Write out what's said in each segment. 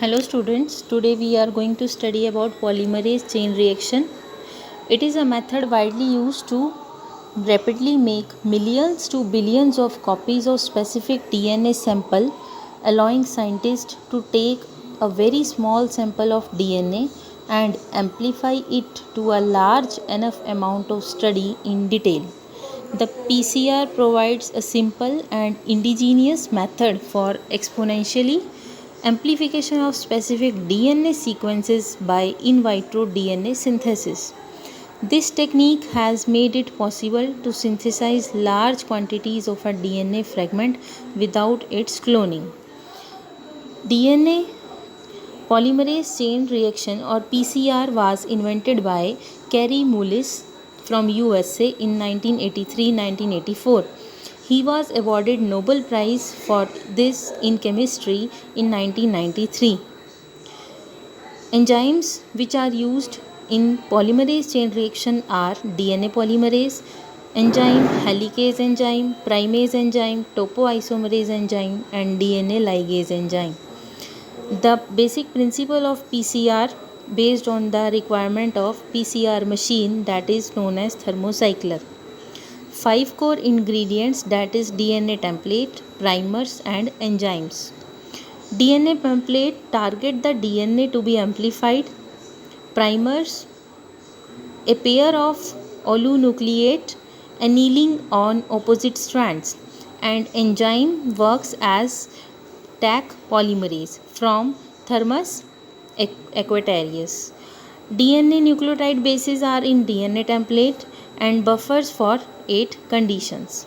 Hello students, today we are going to study about polymerase chain reaction. It is a method widely used to rapidly make millions to billions of copies of specific DNA sample, allowing scientists to take a very small sample of DNA and amplify it to a large enough amount of study in detail. The PCR provides a simple and indigenous method for exponentially amplification of specific DNA sequences by in vitro DNA synthesis. This technique has made it possible to synthesize large quantities of a DNA fragment without its cloning. DNA polymerase chain reaction or PCR was invented by Kary Mullis from USA in 1983-1984. He was awarded Nobel Prize for this in chemistry in 1993. Enzymes which are used in polymerase chain reaction are DNA polymerase enzyme, helicase enzyme, primase enzyme, topoisomerase enzyme, and DNA ligase enzyme. The basic principle of PCR based on the requirement of PCR machine, that is known as thermocycler. 5 core ingredients, that is DNA template, primers and enzymes. DNA template target the DNA to be amplified. Primers, a pair of oligonucleate annealing on opposite strands, and enzyme works as Taq polymerase from Thermus Aquarius. DNA nucleotide bases are in DNA template and buffers for 8 conditions.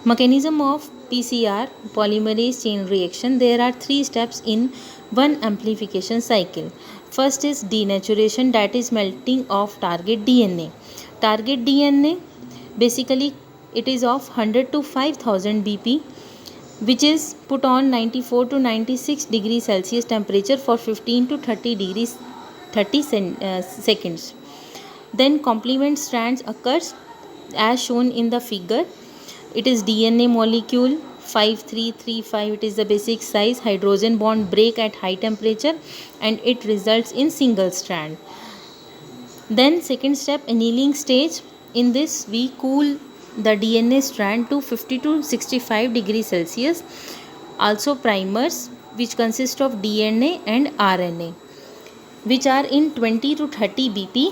Mechanism of PCR polymerase chain reaction. There are 3 steps in one amplification cycle. First is denaturation, that is melting of target DNA. Target DNA basically it is of 100 to 5000 BP, which is put on 94 to 96 degrees Celsius temperature for 15 to 30 seconds. Then complement strands occurs as shown in the figure. It is DNA molecule 5335, it is the basic size. Hydrogen bond break at high temperature and it results in single strand. Then second step, annealing stage. In this we cool the DNA strand to 50 to 65 degrees Celsius. Also primers, which consist of DNA and RNA, which are in 20 to 30 BP